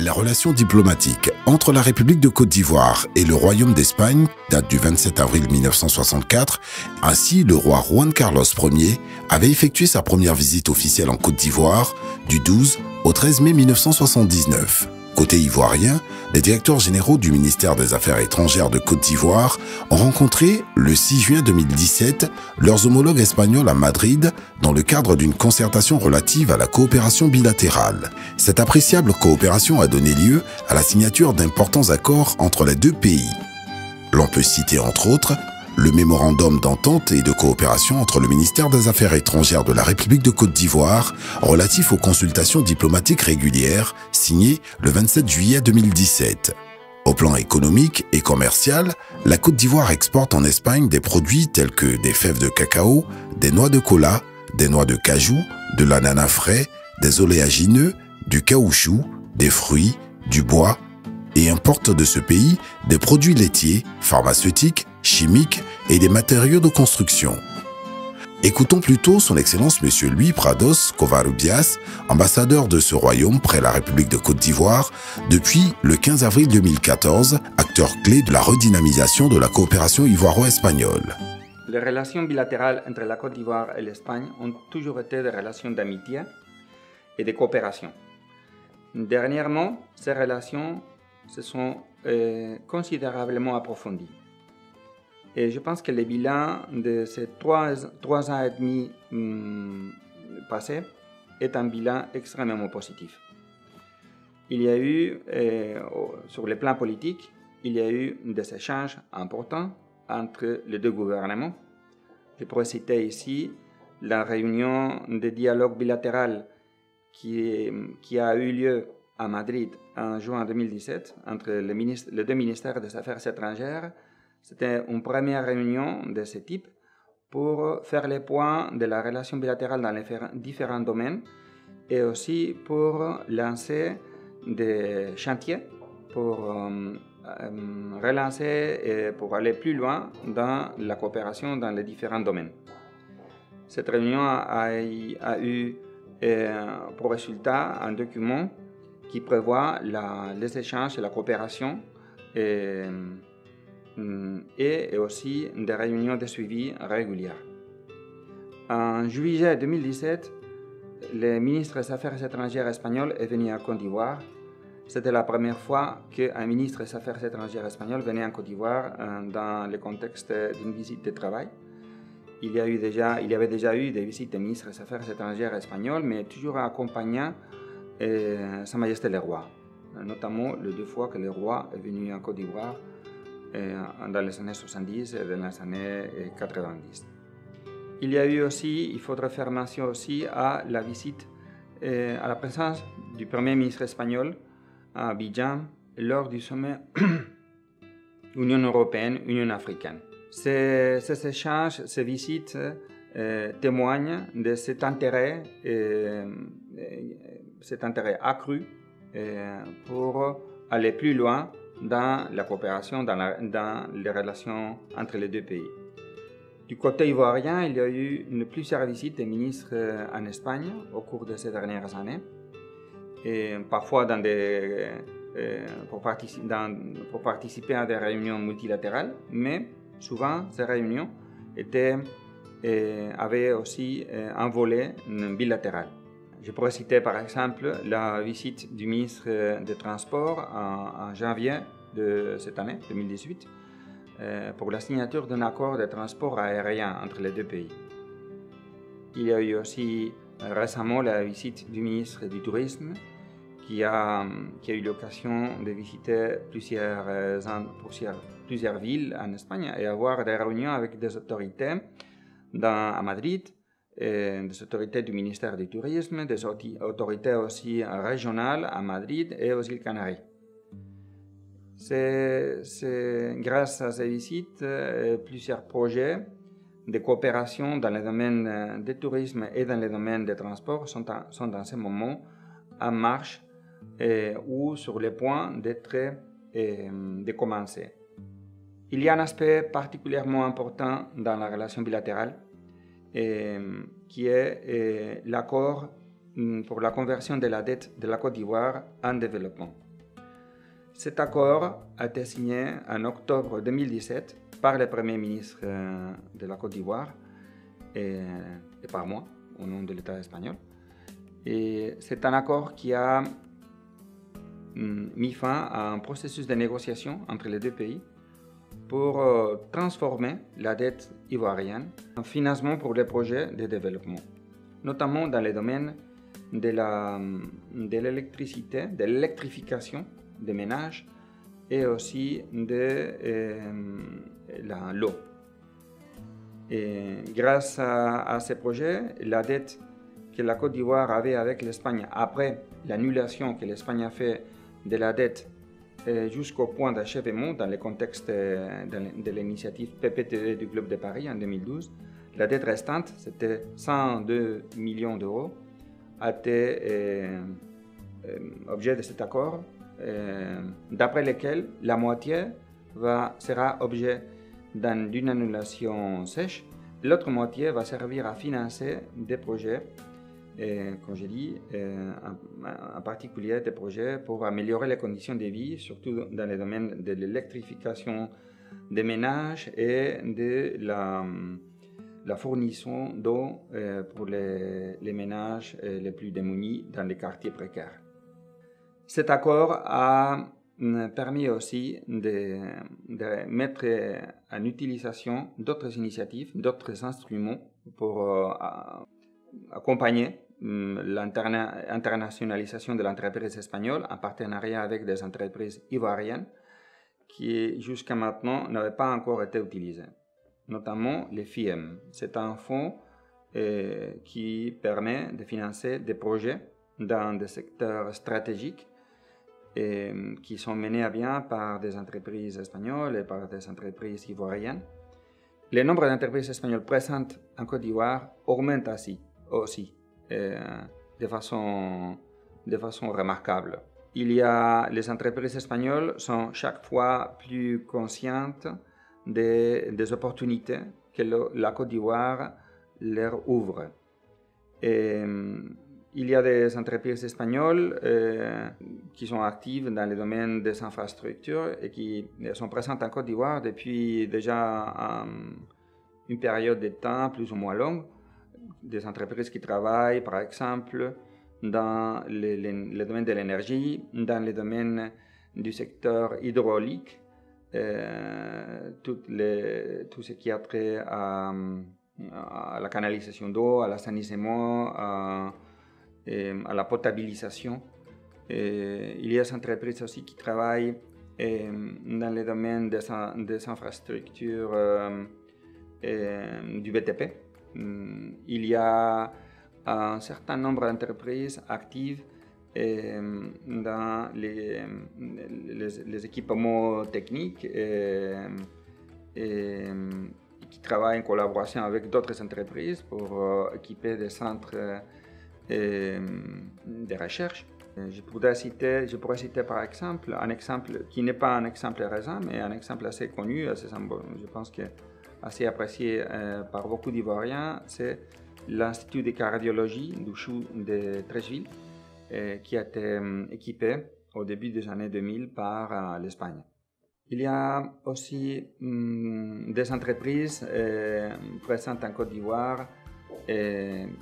La relation diplomatique entre la République de Côte d'Ivoire et le Royaume d'Espagne date du 27 avril 1964. Ainsi, le roi Juan Carlos Ier avait effectué sa première visite officielle en Côte d'Ivoire du 12 au 13 mai 1979. Côté ivoirien, les directeurs généraux du ministère des Affaires étrangères de Côte d'Ivoire ont rencontré le 6 juin 2017 leurs homologues espagnols à Madrid dans le cadre d'une concertation relative à la coopération bilatérale. Cette appréciable coopération a donné lieu à la signature d'importants accords entre les deux pays. L'on peut citer entre autres le mémorandum d'entente et de coopération entre le ministère des Affaires étrangères de la République de Côte d'Ivoire relatif aux consultations diplomatiques régulières, signé le 27 juillet 2017. Au plan économique et commercial, la Côte d'Ivoire exporte en Espagne des produits tels que des fèves de cacao, des noix de cola, des noix de cajou, de l'ananas frais, des oléagineux, du caoutchouc, des fruits, du bois, et importe de ce pays des produits laitiers, pharmaceutiques, chimiques et des matériaux de construction. Écoutons plutôt son Excellence M. Luis Prados Covarrubias, ambassadeur de ce royaume près la République de Côte d'Ivoire depuis le 15 avril 2014, acteur clé de la redynamisation de la coopération ivoiro-espagnole. Les relations bilatérales entre la Côte d'Ivoire et l'Espagne ont toujours été des relations d'amitié et de coopération. Dernièrement, ces relations se sont considérablement approfondies. Et je pense que le bilan de ces trois ans et demi passés est un bilan extrêmement positif. Il y a eu, sur le plan politique, il y a eu des échanges importants entre les deux gouvernements. Je pourrais citer ici la réunion de dialogue bilatéral qui a eu lieu à Madrid en juin 2017 entre les deux ministères des Affaires étrangères. C'était une première réunion de ce type pour faire le point de la relation bilatérale dans les différents domaines et aussi pour lancer des chantiers pour relancer et pour aller plus loin dans la coopération dans les différents domaines. Cette réunion a eu pour résultat un document qui prévoit les échanges et la coopération et aussi des réunions de suivi régulières. En juillet 2017, le ministre des Affaires étrangères espagnol est venu à Côte d'Ivoire. C'était la première fois qu'un ministre des Affaires étrangères espagnol venait en Côte d'Ivoire dans le contexte d'une visite de travail. Il y avait déjà eu des visites de ministres des Affaires étrangères espagnols, mais toujours accompagnant Sa Majesté le Roi, notamment les deux fois que le roi est venu en Côte d'Ivoire dans les années 70 et dans les années 90. Il y a eu aussi, il faudrait faire mention aussi à la visite, à la présence du Premier ministre espagnol à Abidjan lors du sommet Union européenne-Union africaine. Ces échanges, ces visites témoignent de cet intérêt accru pour aller plus loin dans la coopération, dans les relations entre les deux pays. Du côté ivoirien, il y a eu plusieurs visites des ministres en Espagne au cours de ces dernières années, et parfois pour participer à des réunions multilatérales, mais souvent ces réunions avaient aussi un volet bilatéral. Je pourrais citer par exemple la visite du ministre des Transports en janvier de cette année, 2018, pour la signature d'un accord de transport aérien entre les deux pays. Il y a eu aussi récemment la visite du ministre du Tourisme qui a eu l'occasion de visiter plusieurs villes en Espagne et avoir des réunions avec des autorités à Madrid, des autorités du ministère du Tourisme, des autorités aussi régionales à Madrid et aux îles Canaries. C'est grâce à ces visites, plusieurs projets de coopération dans les domaines du tourisme et dans les domaines des transports sont dans ce moment en marche ou sur le point de commencer. Il y a un aspect particulièrement important dans la relation bilatérale qui est l'accord pour la conversion de la dette de la Côte d'Ivoire en développement. Cet accord a été signé en octobre 2017 par le Premier ministre de la Côte d'Ivoire et par moi, au nom de l'État espagnol. Et c'est un accord qui a mis fin à un processus de négociation entre les deux pays pour transformer la dette ivoirienne en financement pour les projets de développement, notamment dans les domaines de l'électricité, de l'électrification des ménages et aussi de l'eau. Et grâce à ces projets, la dette que la Côte d'Ivoire avait avec l'Espagne après l'annulation que l'Espagne a fait de la dette jusqu'au point d'achèvement dans le contexte de l'initiative PPTE du Club de Paris en 2012, la dette restante, c'était 102 millions d'euros, a été objet de cet accord, d'après lequel la moitié sera objet d'une annulation sèche, l'autre moitié va servir à financer des projets, comme j'ai dit, en particulier des projets pour améliorer les conditions de vie, surtout dans les domaines de l'électrification des ménages et de la fournition d'eau pour les ménages les plus démunis dans les quartiers précaires. Cet accord a permis aussi de mettre en utilisation d'autres initiatives, d'autres instruments pour accompagner l'internationalisation de l'entreprise espagnole en partenariat avec des entreprises ivoiriennes qui jusqu'à maintenant n'avaient pas encore été utilisées, notamment les FIEM. C'est un fonds qui permet de financer des projets dans des secteurs stratégiques qui sont menés à bien par des entreprises espagnoles et par des entreprises ivoiriennes. Le nombre d'entreprises espagnoles présentes en Côte d'Ivoire augmente aussi de façon remarquable. Les entreprises espagnoles sont chaque fois plus conscientes des opportunités que la Côte d'Ivoire leur ouvre. Il y a des entreprises espagnoles qui sont actives dans le domaine des infrastructures et qui sont présentes en Côte d'Ivoire depuis déjà une période de temps plus ou moins longue. Des entreprises qui travaillent, par exemple, dans le domaine de l'énergie, dans le domaine du secteur hydraulique, tout ce qui a trait à la canalisation d'eau, à l'assainissement, à la potabilisation. Il y a des entreprises aussi qui travaillent dans le domaine des infrastructures du BTP. Il y a un certain nombre d'entreprises actives dans les équipements techniques qui travaillent en collaboration avec d'autres entreprises pour équiper des centres de recherche. Je pourrais citer par exemple un exemple qui n'est pas un exemple récent, mais un exemple assez connu, je pense que assez apprécié par beaucoup d'Ivoiriens, c'est l'Institut de cardiologie du CHU de Treichville, qui a été équipé au début des années 2000 par l'Espagne. Il y a aussi des entreprises présentes en Côte d'Ivoire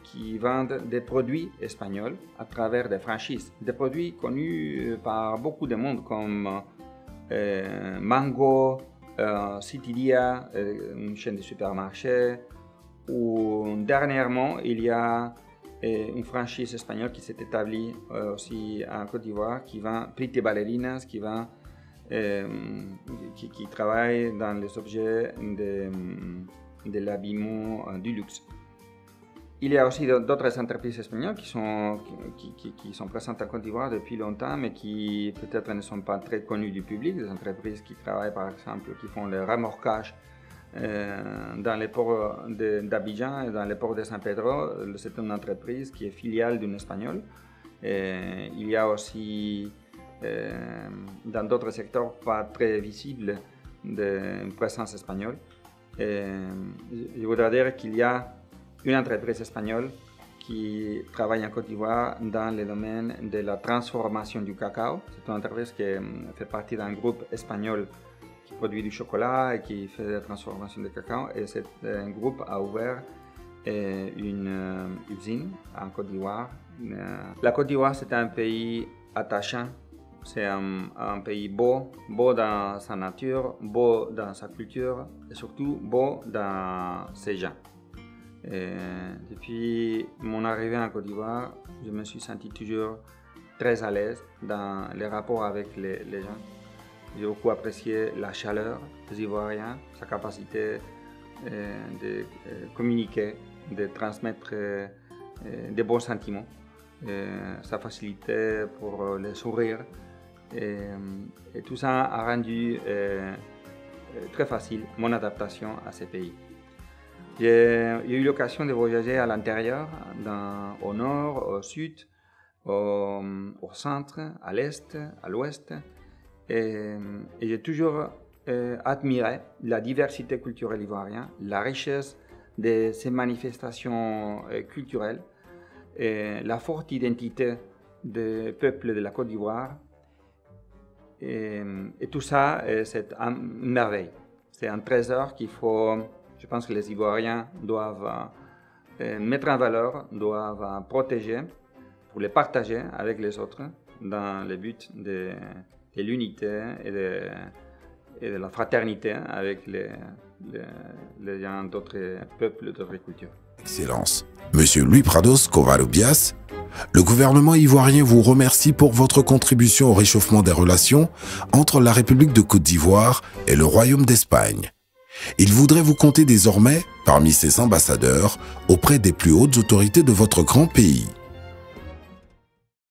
qui vendent des produits espagnols à travers des franchises, des produits connus par beaucoup de monde comme Mango, Citidia, une chaîne de supermarchés, ou dernièrement il y a une franchise espagnole qui s'est établie aussi en Côte d'Ivoire qui vend Pretty Ballerinas, qui travaille dans les objets de l'habillement du luxe. Il y a aussi d'autres entreprises espagnoles qui sont présentes en Côte d'Ivoire depuis longtemps, mais qui peut-être ne sont pas très connues du public. Des entreprises qui travaillent, par exemple, qui font le remorquage dans les ports d'Abidjan et dans les ports de San Pedro. C'est une entreprise qui est filiale d'une espagnole. Il y a aussi, dans d'autres secteurs pas très visibles, une présence espagnole. Je voudrais dire qu'il y a une entreprise espagnole qui travaille en Côte d'Ivoire dans le domaine de la transformation du cacao. C'est une entreprise qui fait partie d'un groupe espagnol qui produit du chocolat et qui fait la transformation du cacao. Et ce groupe a ouvert une usine en Côte d'Ivoire. La Côte d'Ivoire, c'est un pays attachant. C'est un pays beau dans sa nature, beau dans sa culture et surtout beau dans ses gens. Et depuis mon arrivée en Côte d'Ivoire, je me suis senti toujours très à l'aise dans les rapports avec les gens. J'ai beaucoup apprécié la chaleur des Ivoiriens, sa capacité de communiquer, de transmettre des bons sentiments, sa facilité pour les sourires. Et tout ça a rendu très facile mon adaptation à ces pays. J'ai eu l'occasion de voyager à l'intérieur, au nord, au sud, au centre, à l'est, à l'ouest. Et j'ai toujours admiré la diversité culturelle ivoirienne, la richesse de ces manifestations culturelles, et la forte identité des peuples de la Côte d'Ivoire. Et tout ça, c'est une merveille. C'est un trésor qu'il faut, je pense que les Ivoiriens doivent mettre en valeur, doivent protéger pour les partager avec les autres dans le but de l'unité et de la fraternité avec les gens d'autres peuples, d'autres cultures. Excellence. Monsieur Louis Prados Covarrubias, le gouvernement ivoirien vous remercie pour votre contribution au réchauffement des relations entre la République de Côte d'Ivoire et le Royaume d'Espagne. Il voudrait vous compter désormais parmi ses ambassadeurs auprès des plus hautes autorités de votre grand pays.